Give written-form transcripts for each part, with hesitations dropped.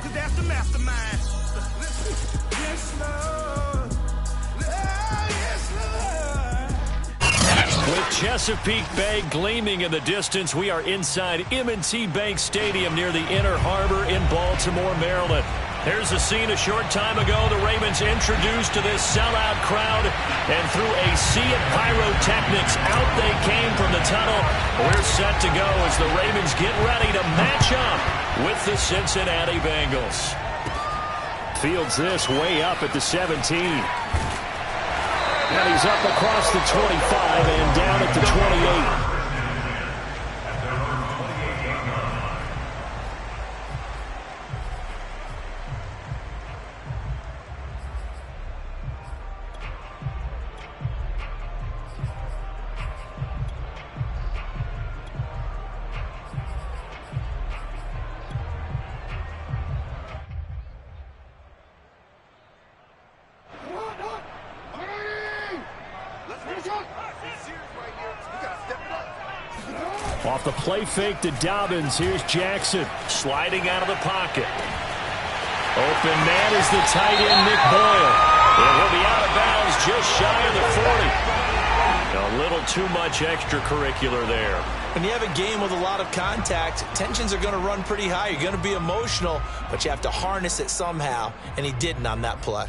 cause that's the mastermind. Yes, Lord. Yes, Lord. With Chesapeake Bay gleaming in the distance, we are inside M&T Bank Stadium near the Inner Harbor in Baltimore, Maryland. Here's the scene a short time ago. The Ravens introduced to this sellout crowd, and through a sea of pyrotechnics, out they came from the tunnel. We're set to go as the Ravens get ready to match up with the Cincinnati Bengals. Fields this way up at the 17. And he's up across the 25 and down at the 28. Off the play fake to Dobbins. Here's Jackson sliding out of the pocket. Open man is the tight end, Nick Boyle. And he'll be out of bounds just shy of the 40. A little too much extracurricular there. When you have a game with a lot of contact, tensions are going to run pretty high. You're going to be emotional, but you have to harness it somehow, and he didn't on that play.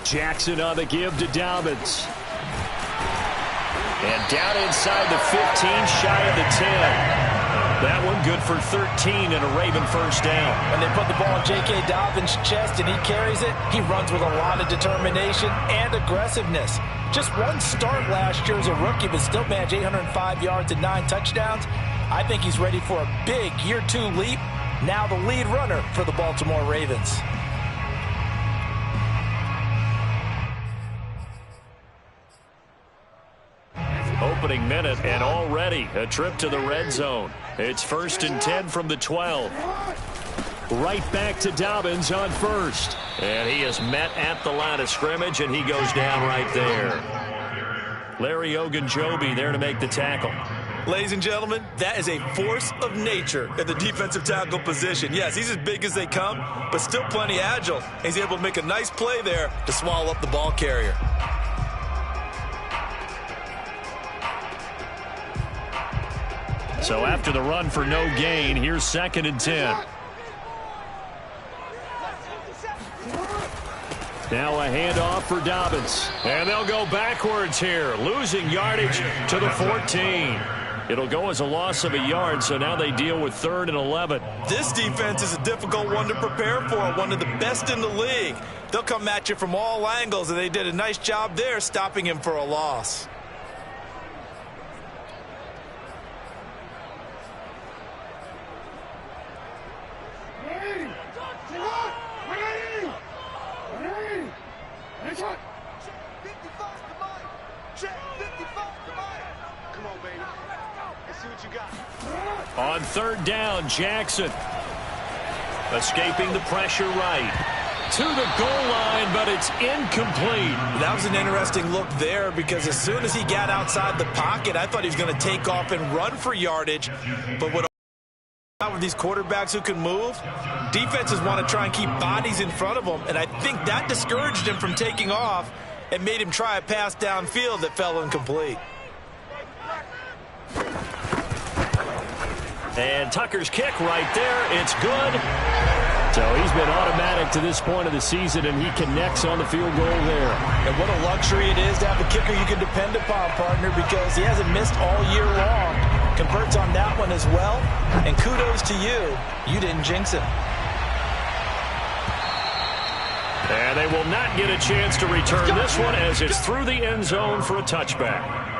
Jackson on the give to Dobbins. And down inside the 15, shy of the 10. That one good for 13 and a Raven first down. When they put the ball in J.K. Dobbins' chest and he carries it, he runs with a lot of determination and aggressiveness. Just one start last year as a rookie, but still managed 805 yards and 9 touchdowns. I think he's ready for a big year 2 leap. Now the lead runner for the Baltimore Ravens. Opening minute, and already a trip to the red zone. It's 1st and 10 from the 12. Right back to Dobbins on first. And he is met at the line of scrimmage, and he goes down right there. Larry Ogunjobi there to make the tackle. Ladies and gentlemen, that is a force of nature at the defensive tackle position. Yes, he's as big as they come, but still plenty agile. He's able to make a nice play there to swallow up the ball carrier. So after the run for no gain, here's 2nd and 10. Now a handoff for Dobbins. And they'll go backwards here, losing yardage to the 14. It'll go as a loss of a yard, so now they deal with 3rd and 11. This defense is a difficult one to prepare for, one of the best in the league. They'll come at you from all angles, and they did a nice job there stopping him for a loss. On 3rd down, Jackson escaping the pressure right to the goal line, but it's incomplete. That was an interesting look there because as soon as he got outside the pocket, I thought he was going to take off and run for yardage. But with these quarterbacks who can move, defenses want to try and keep bodies in front of them, and I think that discouraged him from taking off and made him try a pass downfield that fell incomplete. And Tucker's kick right there. It's good. So he's been automatic to this point of the season, and he connects on the field goal there. And what a luxury it is to have a kicker you can depend upon, partner, because he hasn't missed all year long. Converts on that one as well. And kudos to you. You didn't jinx him. And they will not get a chance to return this one as it's through the end zone for a touchback.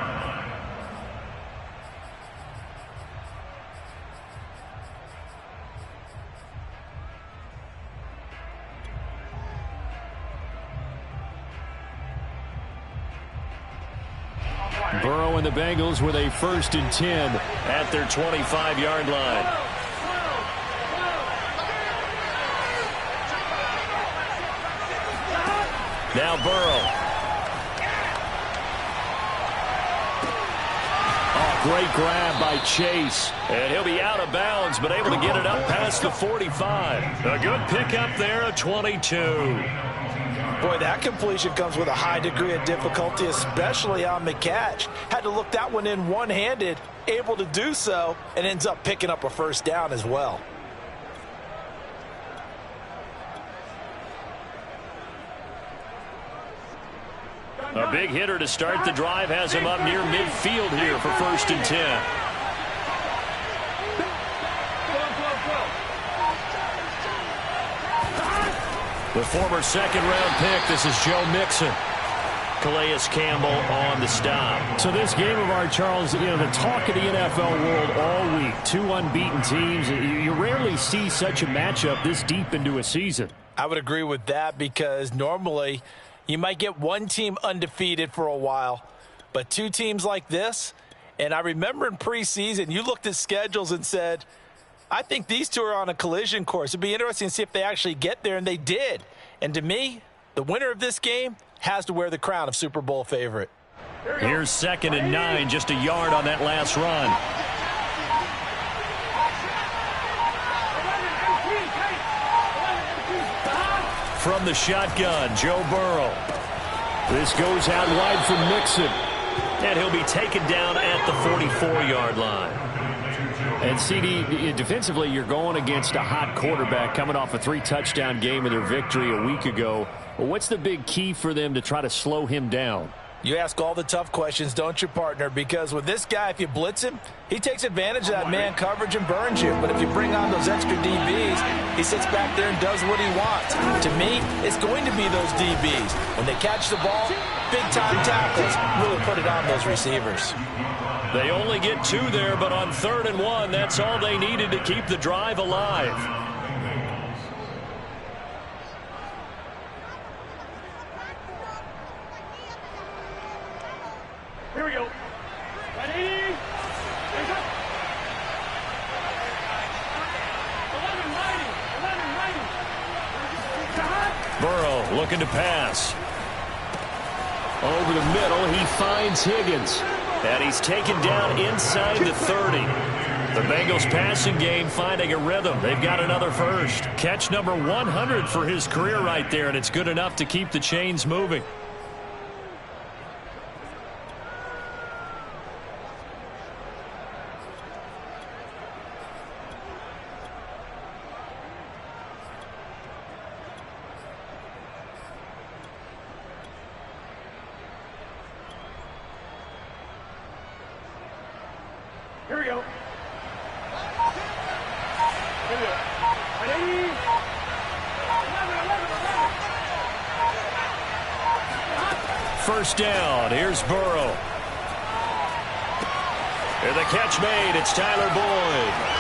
Burrow and the Bengals with a 1st and 10 at their 25-yard line. Now Burrow. Oh, great grab by Chase. And he'll be out of bounds, but able to get it up past the 45. A good pickup there, a 22. Boy, that completion comes with a high degree of difficulty, especially on the catch. Had to look that one in one-handed, able to do so, and ends up picking up a 1st down as well. A big hitter to start the drive has him up near midfield here for 1st and 10. The former 2nd-round pick, this is Joe Mixon. Calais Campbell on the stop. So this game of ours, Charles, you know, the talk of the NFL world all week. 2 unbeaten teams. You rarely see such a matchup this deep into a season. I would agree with that because normally you might get one team undefeated for a while, but 2 teams like this, and I remember in preseason you looked at schedules and said, I think these 2 are on a collision course. It'd be interesting to see if they actually get there, and they did. And to me, the winner of this game has to wear the crown of Super Bowl favorite. Here's 2nd and 9, just a yard on that last run. From the shotgun, Joe Burrow. This goes out wide for Mixon. And he'll be taken down at the 44-yard line. And, CD, defensively, you're going against a hot quarterback coming off a 3-touchdown game in their victory a week ago. Well, what's the big key for them to try to slow him down? You ask all the tough questions, don't you, partner? Because with this guy, if you blitz him, he takes advantage of that man coverage and burns you. But if you bring on those extra DBs, he sits back there and does what he wants. To me, it's going to be those DBs. When they catch the ball, big-time tackles really put it on those receivers. They only get 2 there, but on 3rd and 1, that's all they needed to keep the drive alive. Here we go. Ready? Burrow looking to pass. Over the middle, he finds Higgins. And he's taken down inside the 30. The Bengals passing game finding a rhythm. They've got another 1st. Catch number 100 for his career right there, and it's good enough to keep the chains moving. Here we go. First down. Here's Burrow. And the catch made. It's Tyler Boyd.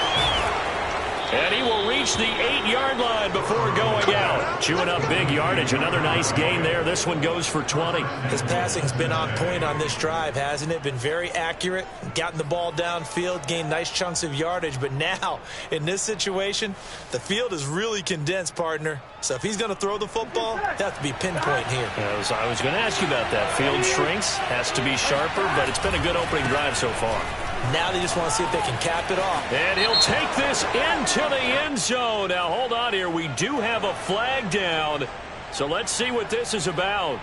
And he will reach the 8-yard line before going out. Chewing up big yardage. Another nice gain there. This one goes for 20. His passing's been on point on this drive, hasn't it? Been very accurate. Gotten the ball downfield, gained nice chunks of yardage. But now, in this situation, the field is really condensed, partner. So if he's going to throw the football, that has to be pinpoint here. I was going to ask you about that. Field shrinks. Has to be sharper, but it's been a good opening drive so far. Now they just want to see if they can cap it off. And he'll take this into the end zone. Now, hold on here. We do have a flag down. So let's see what this is about.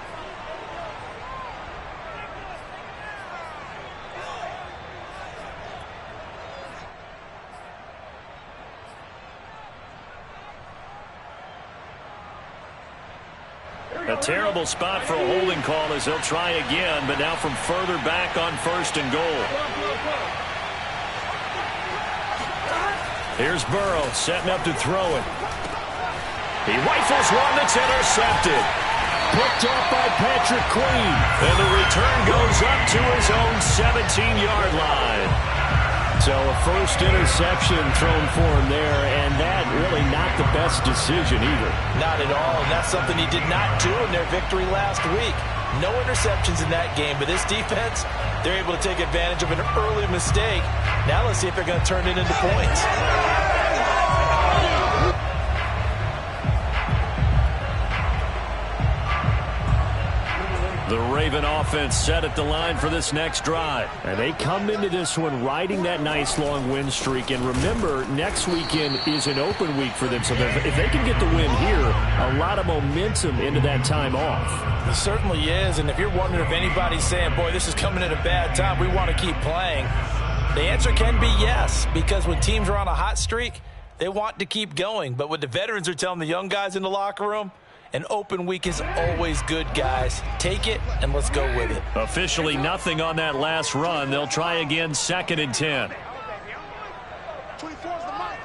A terrible spot for a holding call as they'll try again, but now from further back on 1st and goal. Here's Burrow setting up to throw it. He rifles one that's intercepted. Picked off by Patrick Queen. And the return goes up to his own 17-yard line. So a first interception thrown for him there, and that really not the best decision either. Not at all, and that's something he did not do in their victory last week. No interceptions in that game, but this defense, they're able to take advantage of an early mistake. Now let's see if they're going to turn it into points. The Raven offense set at the line for this next drive. And they come into this one riding that nice long win streak. And remember, next weekend is an open week for them. So if they can get the win here, a lot of momentum into that time off. It certainly is. And if you're wondering if anybody's saying, boy, this is coming at a bad time, we want to keep playing, the answer can be yes. Because when teams are on a hot streak, they want to keep going. But what the veterans are telling the young guys in the locker room, an open week is always good, guys. Take it, and let's go with it. Officially nothing on that last run. They'll try again, 2nd and 10. 24 is the mic.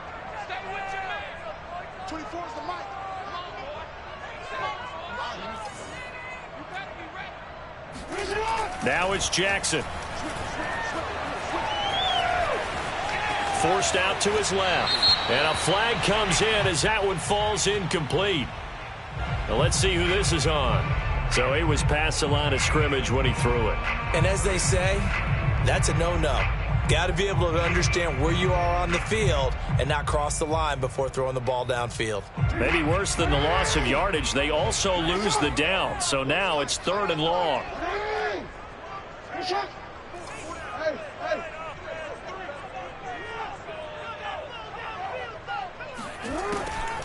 24 is the mic. Now it's Jackson. Forced out to his left. And a flag comes in as that one falls incomplete. Now let's see who this is on. So he was past the line of scrimmage when he threw it. And as they say, that's a no-no. Got to be able to understand where you are on the field and not cross the line before throwing the ball downfield. Maybe worse than the loss of yardage, they also lose the down. So now it's 3rd and long.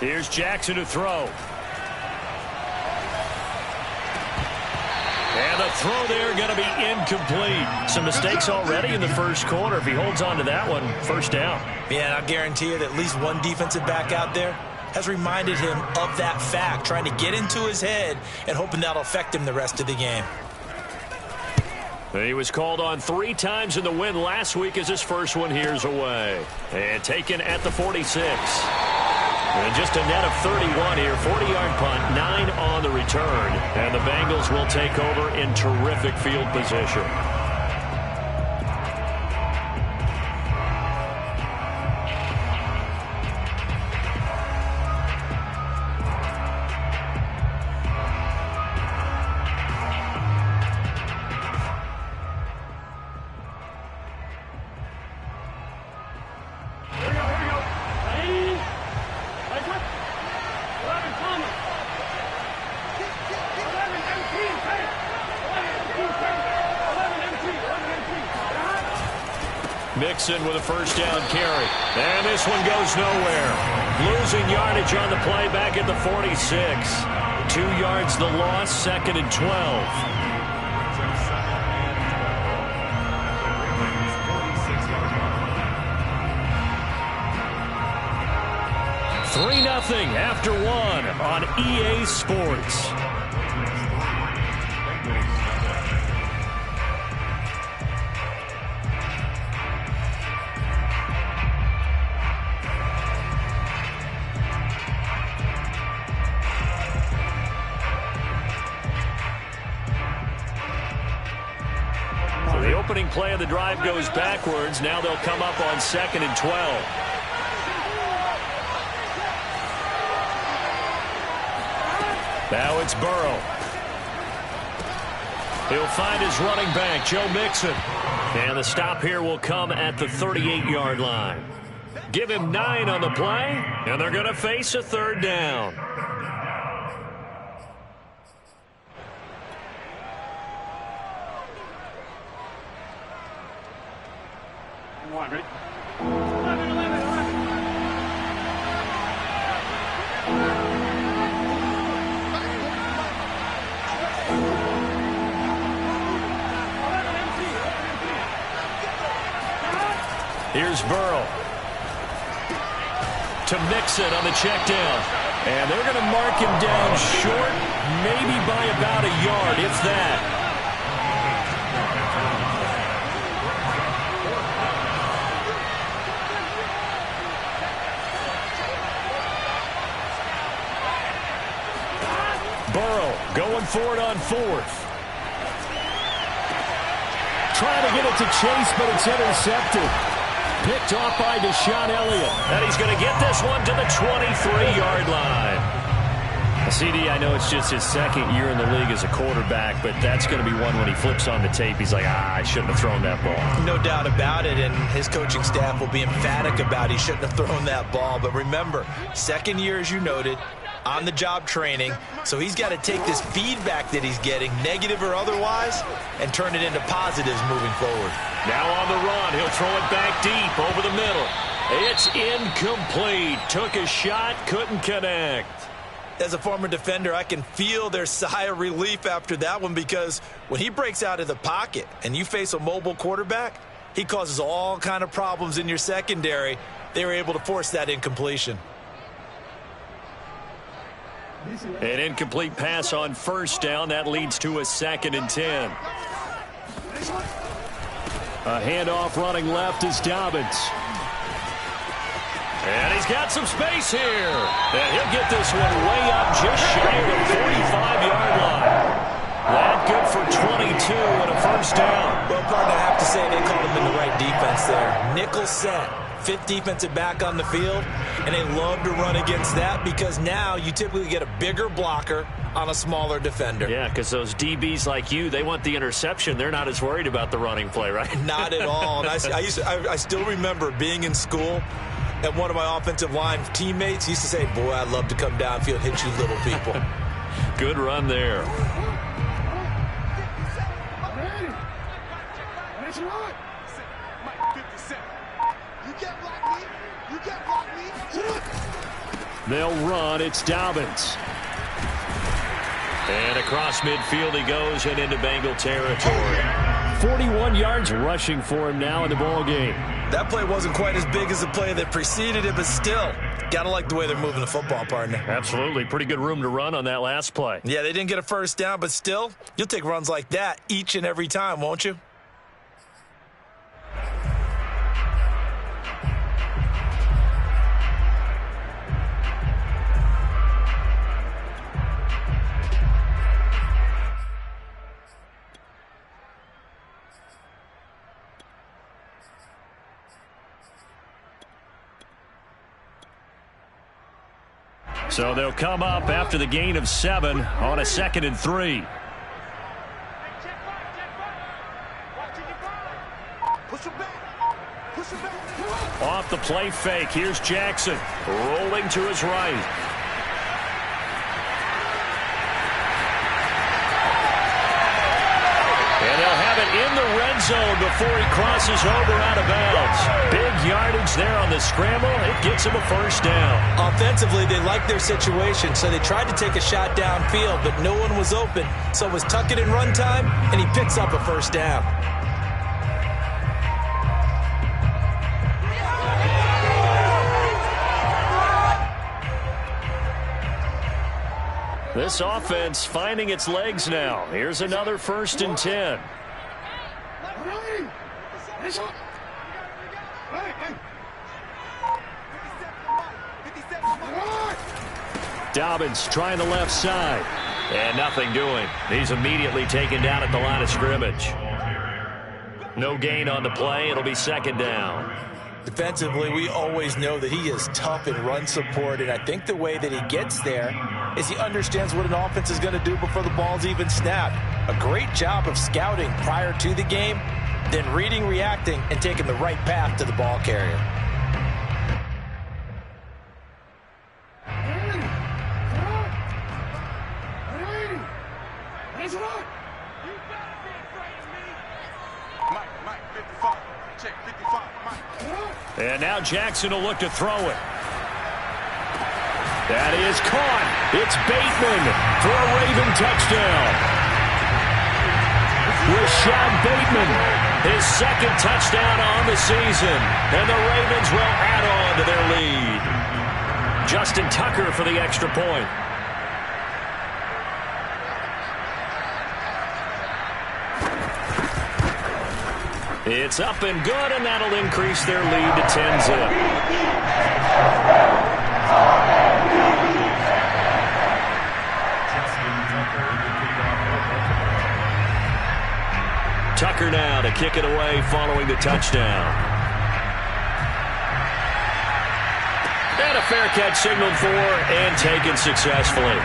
Here's Jackson to throw. And the throw there going to be incomplete. Some mistakes already in the first quarter. If he holds on to that one, 1st down. Yeah, and I guarantee you that at least one defensive back out there has reminded him of that fact, trying to get into his head and hoping that'll affect him the rest of the game. He was called on 3 times in the win last week as his first one here's away. And taken at the 46. And just a net of 31 here, 40-yard punt, 9 on the return. And the Bengals will take over in terrific field position. Mixon with a 1st down carry. And this one goes nowhere. Losing yardage on the play back at the 46. 2 yards the loss, 2nd and 12. 3-0 after 1 on EA Sports. The opening play of the drive goes backwards. Now they'll come up on 2nd and 12. Now it's Burrow. He'll find his running back, Joe Mixon. And the stop here will come at the 38-yard line. Give him 9 on the play, and they're going to face a 3rd down. Ready? Here's Burrow. To Mixon on the check down. And they're going to mark him down short, maybe by about a yard, if that. Burrow going for it on 4th. Trying to get it to Chase, but it's intercepted. Picked off by Deshaun Elliott. And he's going to get this one to the 23-yard line. CD, I know it's just his second year in the league as a quarterback, but that's going to be one when he flips on the tape. He's like, I shouldn't have thrown that ball. No doubt about it, and his coaching staff will be emphatic about he shouldn't have thrown that ball. But remember, second year, as you noted, on-the-job training, so he's got to take this feedback that he's getting, negative or otherwise, and turn it into positives moving forward. Now on the run, he'll throw it back deep over the middle. It's incomplete. Took a shot, couldn't connect. As a former defender, I can feel their sigh of relief after that one, because when he breaks out of the pocket and you face a mobile quarterback, he causes all kind of problems in your secondary. They were able to force that incompletion. An incomplete pass on first down. That leads to a 2nd and 10. A handoff running left is Dobbins. And he's got some space here. And he'll get this one way up just shy of the 45-yard line. That good for 22 and a first down. Well, partner, I have to say they called him in the right defense there. Nickel set. 5th defensive back on the field, and they love to run against that because now you typically get a bigger blocker on a smaller defender. Yeah, because those DBs like you, they want the interception. They're not as worried about the running play, right? Not at all. And I still remember being in school, and one of my offensive line teammates used to say, boy, I'd love to come downfield and hit you little people. Good run there. They'll run. It's Dobbins. And across midfield he goes and into Bengal territory. 41 yards rushing for him now in the ball game. That play wasn't quite as big as the play that preceded it, but still, got to like the way they're moving the football, partner. Absolutely. Pretty good room to run on that last play. Yeah, they didn't get a first down, but still, you'll take runs like that each and every time, won't you? So they'll come up after the gain of 7 on a 2nd and 3. Off the play fake. Here's Jackson rolling to his right. And they'll have it in the red zone before he crosses over out of bounds. Big yardage there on the scramble. It gets him a first down. Offensively, they liked their situation, so they tried to take a shot downfield, but no one was open. So it was tuck it in run time, and he picks up a first down. This offense finding its legs now. Here's another 1st and 10. Dobbins trying the left side. And nothing doing. He's immediately taken down at the line of scrimmage. No gain on the play. It'll be 2nd down. Defensively, we always know that he is tough in run support, and I think the way that he gets there is he understands what an offense is going to do before the ball's even snapped. A great job of scouting prior to the game, then reading, reacting, and taking the right path to the ball carrier. And now Jackson will look to throw it. That is caught. It's Bateman for a Raven touchdown. Rashad Bateman, his 2nd touchdown on the season. And the Ravens will add on to their lead. Justin Tucker for the extra point. It's up and good, and that'll increase their lead to 10-zip. Tucker now to kick it away following the touchdown. And a fair catch signaled for and taken successfully.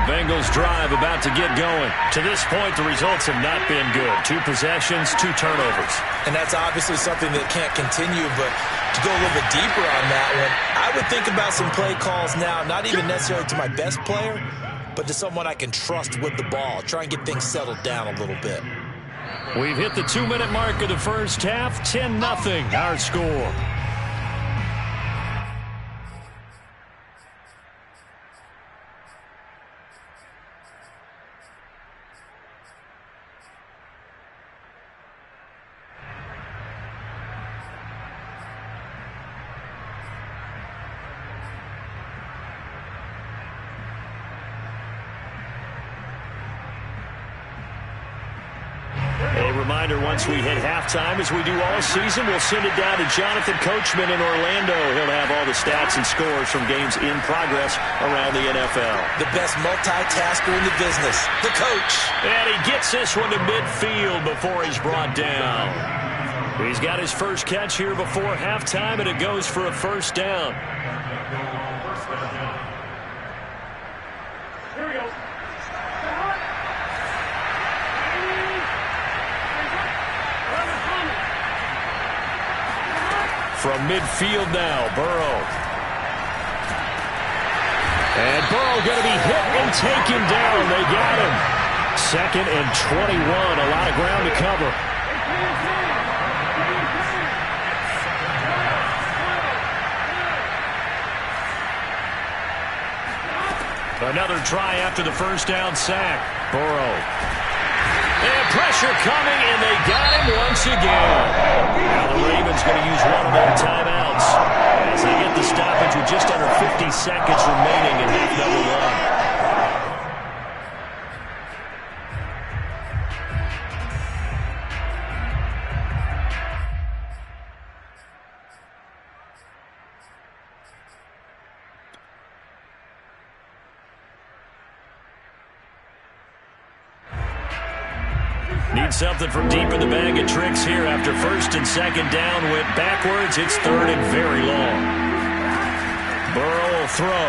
Bengals drive about to get going. To this point, the results have not been good. 2 possessions, 2 turnovers. And that's obviously something that can't continue, but to go a little bit deeper on that one, I would think about some play calls now, not even necessarily to my best player, but to someone I can trust with the ball. Try and get things settled down a little bit. We've hit the 2-minute mark of the first half. 10-0 our score. Reminder, once we hit halftime, as we do all season, we'll send it down to Jonathan Coachman in Orlando. He'll have all the stats and scores from games in progress around the NFL. The best multitasker in the business, the coach. And he gets this one to midfield before he's brought down. He's got his first catch here before halftime, and it goes for a first down. Here we go. From midfield now, Burrow. And Burrow going to be hit and taken down. They got him. 2nd and 21. A lot of ground to cover. Another try after the first down sack. Burrow. And pressure coming, and they got him once again. Now the Ravens going to use one of their timeouts as they get the stoppage with just under 50 seconds remaining in half number 1. Need something from deep in the bag of tricks here after 1st and 2nd down. Went backwards. It's 3rd and very long. Burrow will throw.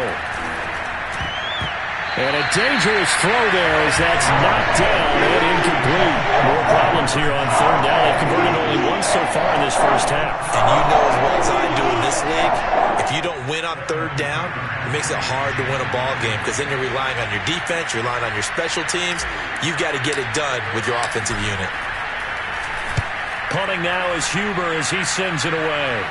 And a dangerous throw there as that's knocked down and incomplete. More problems here on 3rd down. They've converted only once so far in this first half. And you know as well as I do in this league, if you don't win on 3rd down, it makes it hard to win a ball game because then you're relying on your defense, you're relying on your special teams. You've got to get it done with your offensive unit. Punting now is Huber as he sends it away.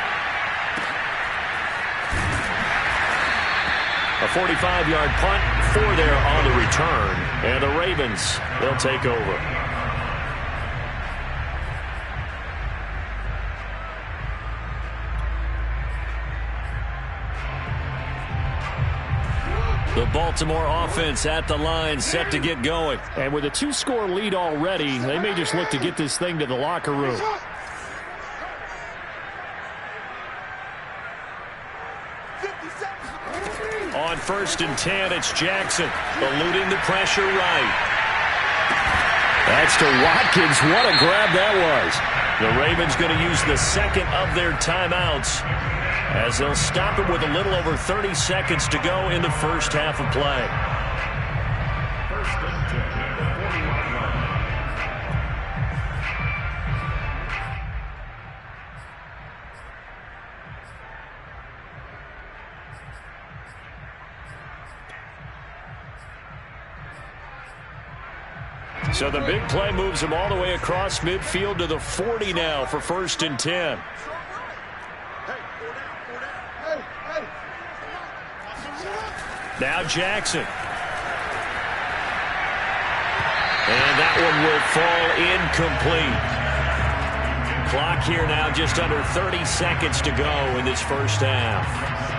A 45-yard punt, 4 there on the return. And the Ravens, they'll take over. The Baltimore offense at the line, set to get going. And with a 2-score lead already, they may just look to get this thing to the locker room. On 1st and 10, it's Jackson, eluding the pressure right. That's to Watkins. What a grab that was. The Ravens going to use the 2nd of their timeouts as they'll stop him with a little over 30 seconds to go in the first half of play. So the big play moves him all the way across midfield to the 40 now for 1st and 10. Now Jackson. And that one will fall incomplete. Clock here now just under 30 seconds to go in this first half.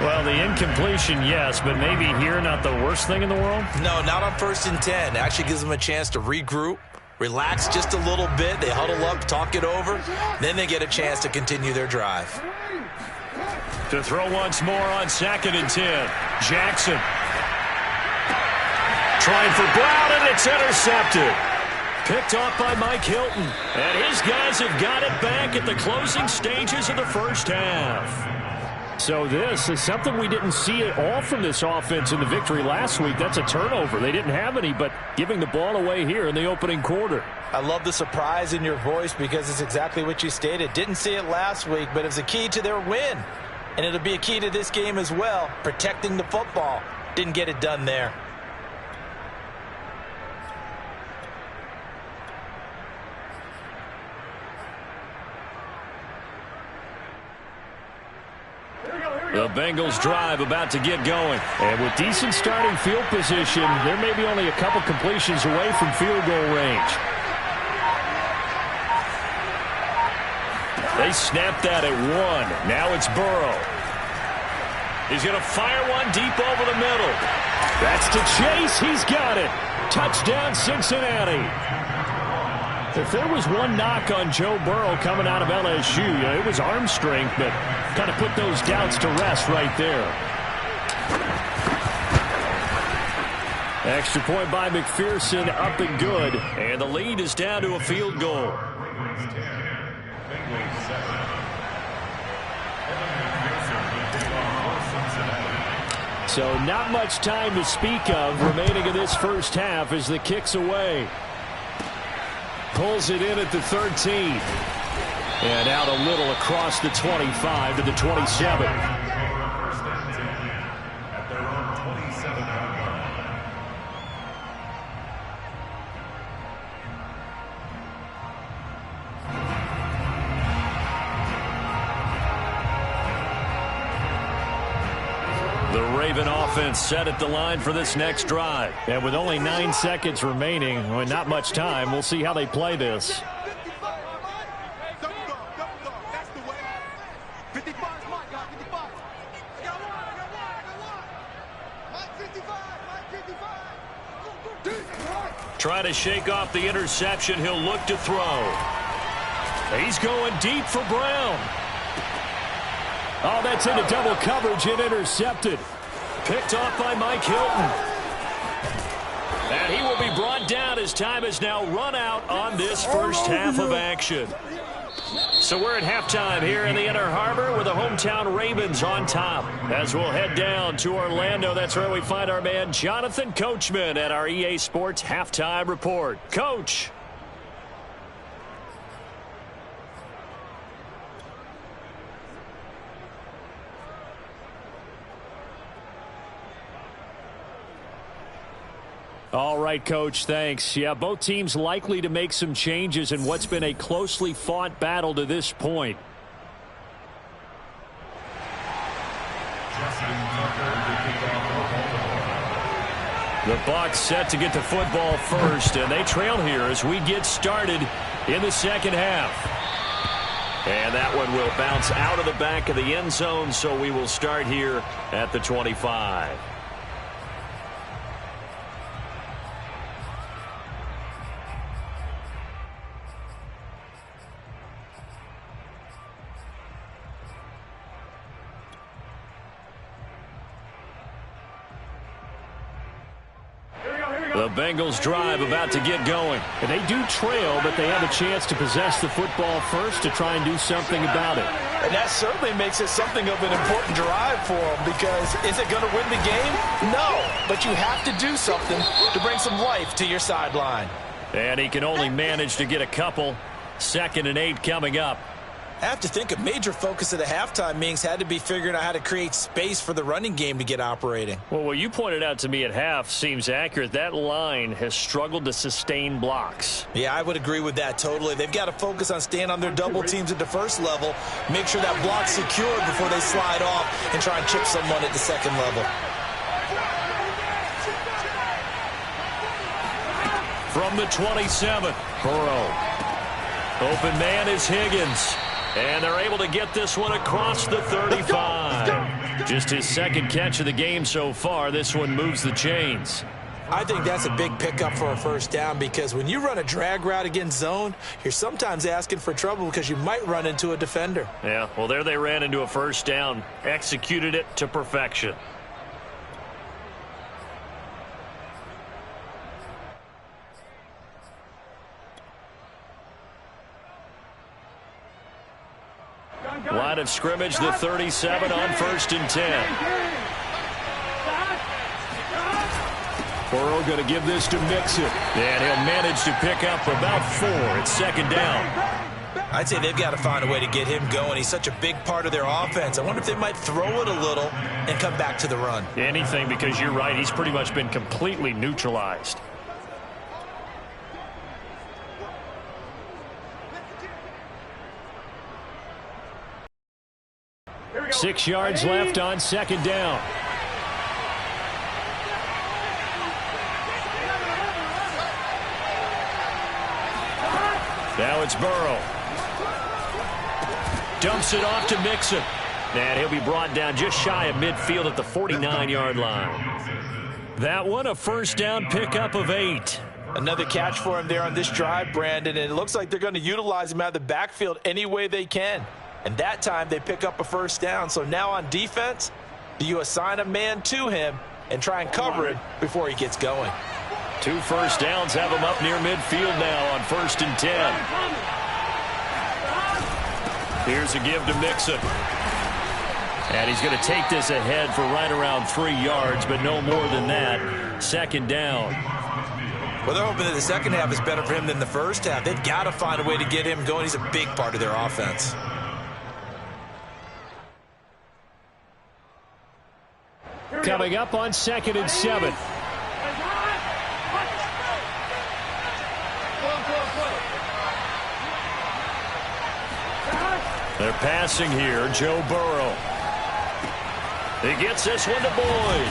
Well, the incompletion, yes, but maybe here not the worst thing in the world? No, not on 1st and 10. It actually gives them a chance to regroup, relax just a little bit. They huddle up, talk it over. Then they get a chance to continue their drive. To throw once more on 2nd and 10. Jackson. Trying for Brown, and it's intercepted. Picked off by Mike Hilton. And his guys have got it back at the closing stages of the first half. So this is something we didn't see at all from this offense in the victory last week. That's a turnover. They didn't have any, but giving the ball away here in the opening quarter. I love the surprise in your voice because it's exactly what you stated. Didn't see it last week, but it was a key to their win. And it'll be a key to this game as well, protecting the football. Didn't get it done there. The Bengals drive about to get going. And with decent starting field position, there may be only a couple completions away from field goal range. They snapped that at 1. Now it's Burrow. He's going to fire one deep over the middle. That's to Chase. He's got it. Touchdown, Cincinnati. If there was one knock on Joe Burrow coming out of LSU, it was arm strength, but kind of put those doubts to rest right there. Extra point by McPherson, up and good. And the lead is down to a field goal. So not much time to speak of remaining in this first half as the kick's away. Pulls it in at the 13. And out a little across the 25 to the 27. The Raven offense set at the line for this next drive. And with only 9 seconds remaining, well, not much time, we'll see how they play this. Trying to shake off the interception. He'll look to throw. He's going deep for Brown. Oh, that's into double coverage and intercepted. Picked off by Mike Hilton. And he will be brought down as time has now run out on this first half of action. So we're at halftime here in the Inner Harbor with the hometown Ravens on top. As we'll head down to Orlando, that's where we find our man Jonathan Coachman at our EA Sports Halftime Report. Coach. All right, Coach, thanks. Yeah, both teams likely to make some changes in what's been a closely fought battle to this point. The Bucs set to get the football first, and they trail here as we get started in the second half. And that one will bounce out of the back of the end zone, so we will start here at the 25. The Bengals drive about to get going. And they do trail, but they have a chance to possess the football first to try and do something about it. And that certainly makes it something of an important drive for them, because is it going to win the game? No, but you have to do something to bring some life to your sideline. And he can only manage to get a couple. 2nd and 8 coming up. I have to think a major focus of the halftime meetings had to be figuring out how to create space for the running game to get operating. Well, what you pointed out to me at half seems accurate. That line has struggled to sustain blocks. Yeah, I would agree with that totally. They've got to focus on staying on their double teams at the first level, make sure that block's secure before they slide off and try and chip someone at the second level. From the 27, Burrow. Open man is Higgins. And they're able to get this one across the 35. Just his second catch of the game so far. This one moves the chains. I think that's a big pickup for a first down, because when you run a drag route against zone, you're sometimes asking for trouble because you might run into a defender. Yeah, well, there they ran into a first down. Executed it to perfection. Line of scrimmage, the 37 on 1st and 10. Burrow going to give this to Mixon. And he'll manage to pick up about 4. It's 2nd down. I'd say they've got to find a way to get him going. He's such a big part of their offense. I wonder if they might throw it a little and come back to the run. Anything, because you're right. He's pretty much been completely neutralized. 6 yards left on 2nd down. Now it's Burrow. Dumps it off to Mixon. And he'll be brought down just shy of midfield at the 49-yard line. That one, a 1st down pickup of 8. Another catch for him there on this drive, Brandon, and it looks like they're going to utilize him out of the backfield any way they can. And that time they pick up a 1st down. So now on defense, you assign a man to him and try and cover it before he gets going. 2 1st downs have him up near midfield now on 1st and 10. Here's a give to Mixon. And he's going to take this ahead for right around 3 yards, but no more than that. 2nd down. Well, they're hoping that the second half is better for him than the first half. They've got to find a way to get him going. He's a big part of their offense. Coming up on 2nd and 7. They're passing here. Joe Burrow. He gets this one to Boyd.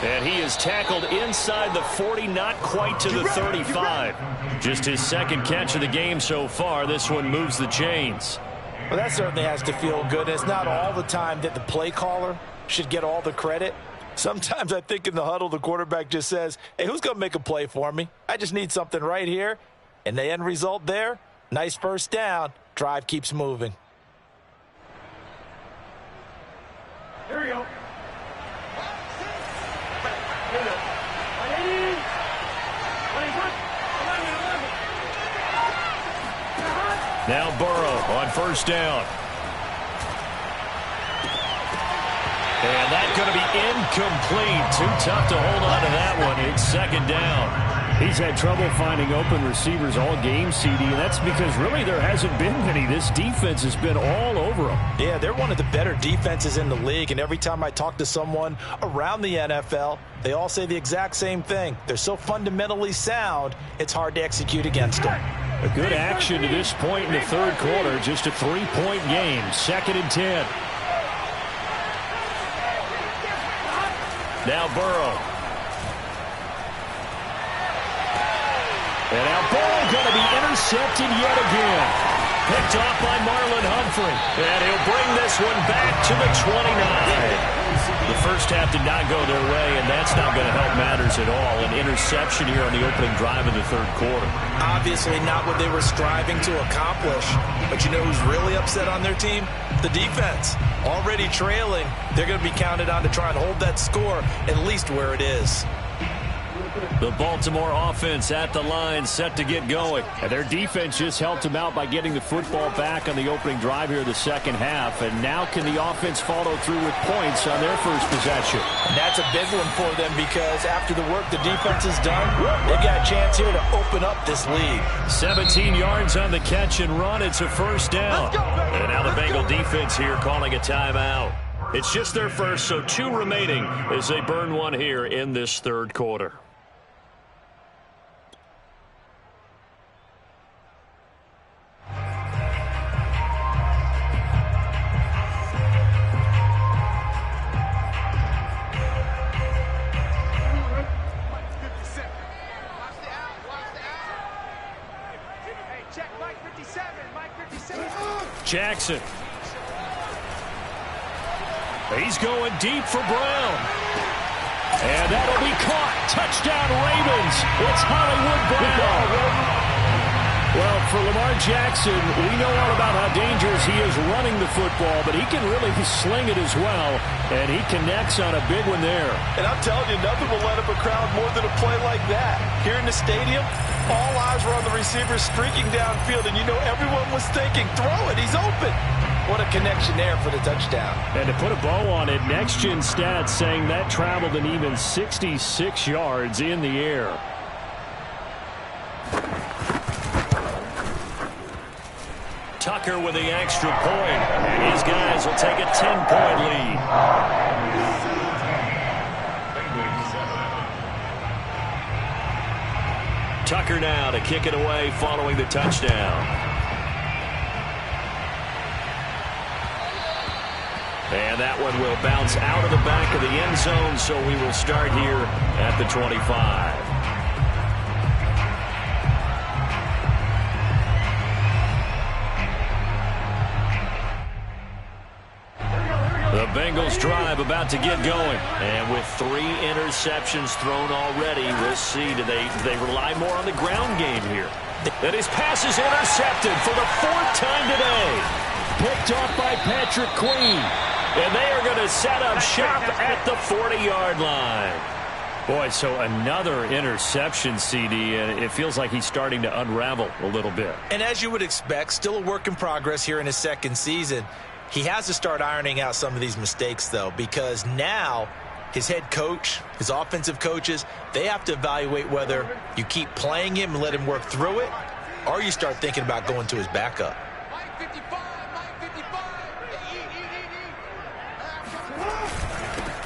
And he is tackled inside the 40, not quite to the 35. Just his 2nd catch of the game so far. This one moves the chains. Well, that certainly has to feel good. It's not all the time that the play caller should get all the credit. Sometimes I think in the huddle, the quarterback just says, hey, who's going to make a play for me? I just need something right here. And the end result there, nice 1st down. Drive keeps moving. Here we go. Now Burrow on 1st down. And that's going to be incomplete. Too tough to hold on to that one. It's 2nd down. He's had trouble finding open receivers all game, CD, and that's because really there hasn't been many. This defense has been all over them. Yeah, they're one of the better defenses in the league, and every time I talk to someone around the NFL, they all say the exact same thing. They're so fundamentally sound, it's hard to execute against them. A good action to this point in the 3rd quarter. Just a 3-point game. 2nd and 10. Now Burrow. And now Burrow going to be intercepted yet again. Picked off by Marlon Humphrey. And he'll bring this one back to the 29. The first half did not go their way, and that's not going to help matters at all. An interception here on the opening drive of the 3rd quarter. Obviously not what they were striving to accomplish. But you know who's really upset on their team? The defense. Already trailing, they're going to be counted on to try and hold that score at least where it is. The Baltimore offense at the line, set to get going. And their defense just helped them out by getting the football back on the opening drive here of the 2nd half. And now can the offense follow through with points on their first possession? And that's a big one for them because after the work the defense has done, they've got a chance here to open up this lead. 17 yards on the catch and run. It's a 1st down. And now the Bengal defense here calling a timeout. It's just their first, so 2 remaining as they burn one here in this 3rd quarter. Jackson. He's going deep for Brown. And that'll be caught. Touchdown Ravens. It's Hollywood Brown. Well, for Lamar Jackson, we know all about how dangerous he is running the football, but he can really sling it as well, and he connects on a big one there. And I'm telling you, nothing will let up a crowd more than a play like that. Here in the stadium, all eyes were on the receiver streaking downfield, and you know everyone was thinking, throw it, he's open. What a connection there for the touchdown. And to put a bow on it, Next Gen Stats saying that traveled an even 66 yards in the air. Tucker with the extra point, and his guys will take a 10-point lead. Tucker now to kick it away following the touchdown. And that one will bounce out of the back of the end zone, so we will start here at the 25. The Bengals drive about to get going. And with 3 interceptions thrown already, we'll see. Do they rely more on the ground game here? And his pass is intercepted for the 4th time today. Picked off by Patrick Queen. And they are going to set up shop at the 40-yard line. Boy, so another interception, CD, and it feels like he's starting to unravel a little bit. And as you would expect, still a work in progress here in his 2nd season. He has to start ironing out some of these mistakes, though, because now his head coach, his offensive coaches, they have to evaluate whether you keep playing him and let him work through it, or you start thinking about going to his backup.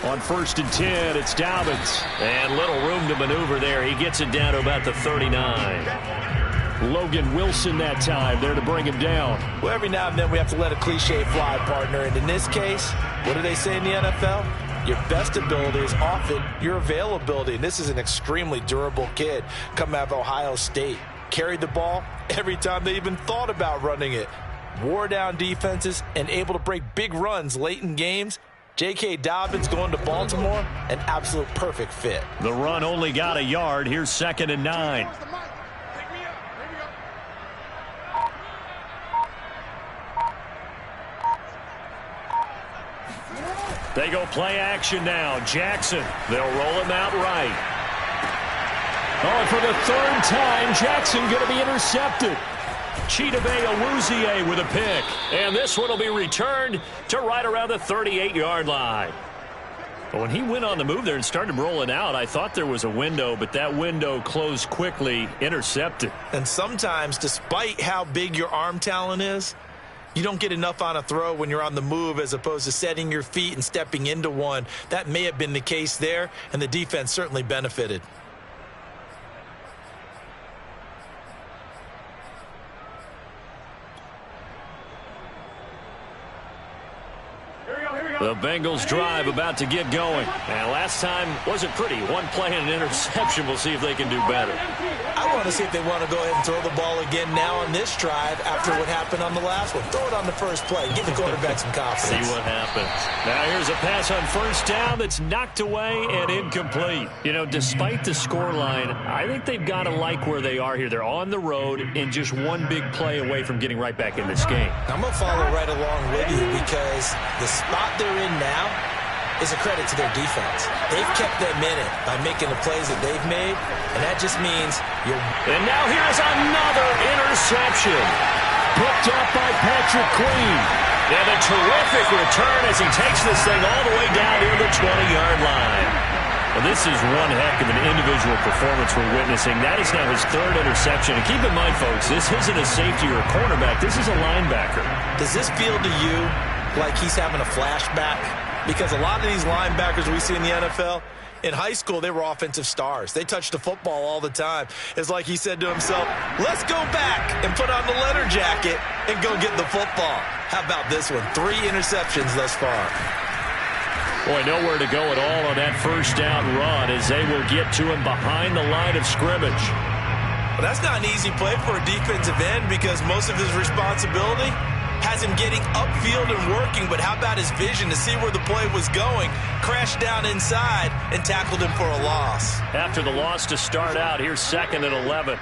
On 1st and 10, it's Dobbins. And little room to maneuver there. He gets it down to about the 39. Logan Wilson that time there to bring him down. Well, every now and then we have to let a cliche fly, partner. And in this case, what do they say in the NFL? Your best ability is often your availability. And this is an extremely durable kid coming out of Ohio State. Carried the ball every time they even thought about running it. Wore down defenses and able to break big runs late in games. J.K. Dobbins going to Baltimore, an absolute perfect fit. The run only got a yard. Here's 2nd and 9. They go play action now. Jackson. They'll roll him out right. Oh, for the 3rd time, Jackson going to be intercepted. Chidobe Awuzie with a pick. And this one will be returned to right around the 38-yard line. But when he went on the move there and started rolling out, I thought there was a window, but that window closed quickly, intercepted. And sometimes, despite how big your arm talent is, you don't get enough on a throw when you're on the move as opposed to setting your feet and stepping into one. That may have been the case there, and the defense certainly benefited. The Bengals drive about to get going. And last time wasn't pretty. One play and an interception. We'll see if they can do better. I want to see if they want to go ahead and throw the ball again now on this drive after what happened on the last one. Throw it on the first play. Give the quarterback some confidence. See what happens. Now here's a pass on 1st down that's knocked away and incomplete. You know, despite the scoreline, I think they've got to like where they are here. They're on the road and just one big play away from getting right back in this game. I'm going to follow right along with you because the spot they're in now is a credit to their defense. They've kept them in it by making the plays that they've made, and that just means you're... And now here's another interception. Picked up by Patrick Queen. And a terrific return as he takes this thing all the way down near the 20-yard line. Well, this is one heck of an individual performance we're witnessing. That is now his 3rd interception. And keep in mind, folks, this isn't a safety or a cornerback. This is a linebacker. Does this feel to you like he's having a flashback? Because a lot of these linebackers we see in the NFL, in high school, they were offensive stars. They touched the football all the time. It's like he said to himself, let's go back and put on the leather jacket and go get the football. How about this one? 3 interceptions thus far. Boy, nowhere to go at all on that 1st down run as they will get to him behind the line of scrimmage. Well, that's not an easy play for a defensive end because most of his responsibility has him getting upfield and working, but how about his vision to see where the play was going, crashed down inside, and tackled him for a loss. After the loss to start out, here's 2nd and 11.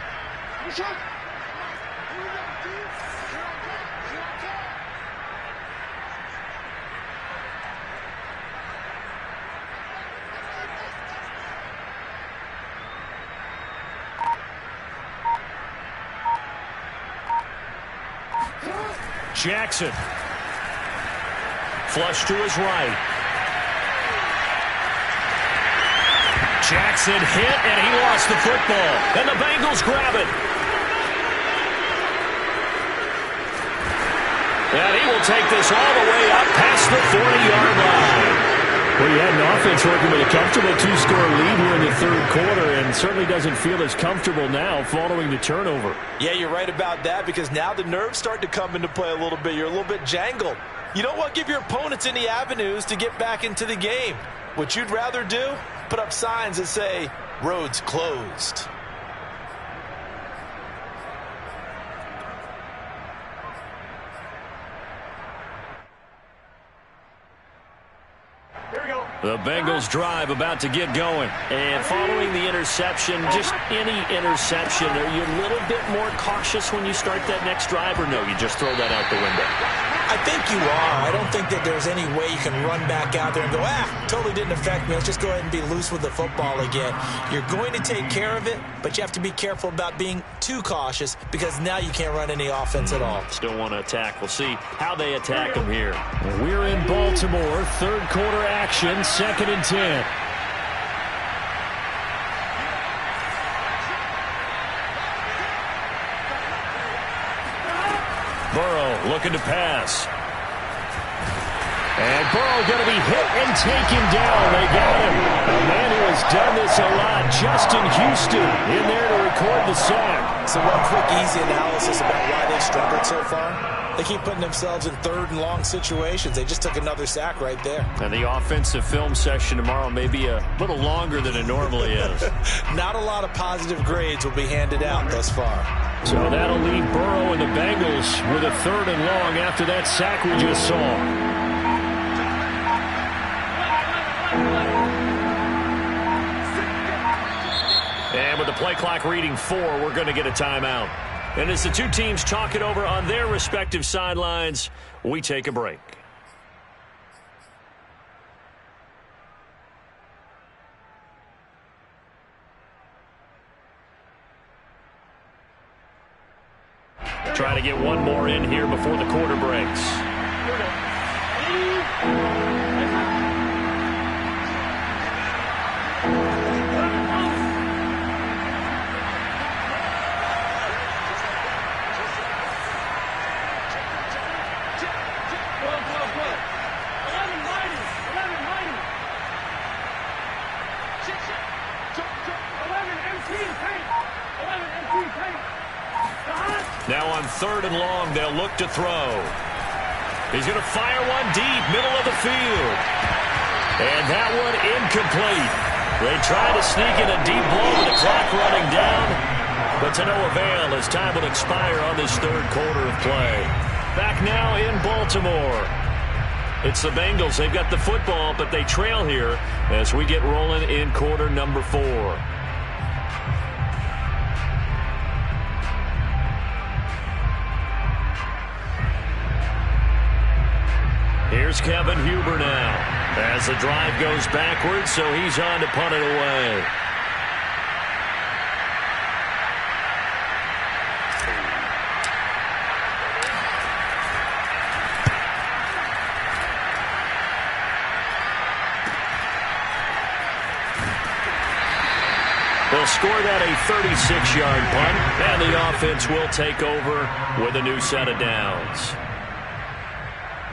Jackson. flush to his right. Jackson hit, and he lost the football. And the Bengals grab it. And he will take this all the way up past the 40-yard line. Well, you had an offense working with a comfortable 2-score lead here in the third quarter, and certainly doesn't feel as comfortable now following the turnover. Yeah, you're right about that, because now the nerves start to come into play a little bit. You're a little bit jangled. You don't want to give your opponents any avenues to get back into the game. What you'd rather do, put up signs that say, roads closed. The Bengals drive about to get going. And following the interception, just any interception, are you a little bit more cautious when you start that next drive, or no, you just throw that out the window? I think you are. I don't think that there's any way you can run back out there and go, totally didn't affect me. Let's just go ahead and be loose with the football again. You're going to take care of it, but you have to be careful about being too cautious, because now you can't run any offense at all. Still want to attack. We'll see how they attack them here. We're in Baltimore. Third quarter action, 2nd and 10. Burrow looking to pass. And Burrow going to be hit and taken down. They got him. A man who has done this a lot, Justin Houston, in there to record the sack. So one quick, easy analysis about why they've struggled so far. They keep putting themselves in 3rd and long situations. They just took another sack right there. And the offensive film session tomorrow may be a little longer than it normally is. Not a lot of positive grades will be handed out thus far. So that'll leave Burrow and the Bengals with a 3rd and long after that sack we just saw. And with the play clock reading 4, we're going to get a timeout. And as the two teams talk it over on their respective sidelines, we take a break. Try to get one more in here before the quarter breaks. Now on 3rd and long, they'll look to throw. He's going to fire one deep, middle of the field. And that one incomplete. They try to sneak in a deep ball with the clock running down, but to no avail as time will expire on this 3rd quarter of play. Back now in Baltimore. It's the Bengals. They've got the football, but they trail here as we get rolling in quarter number 4. Here's Kevin Huber now as the drive goes backwards, so he's on to punt it away. They'll score that a 36-yard punt, and the offense will take over with a new set of downs.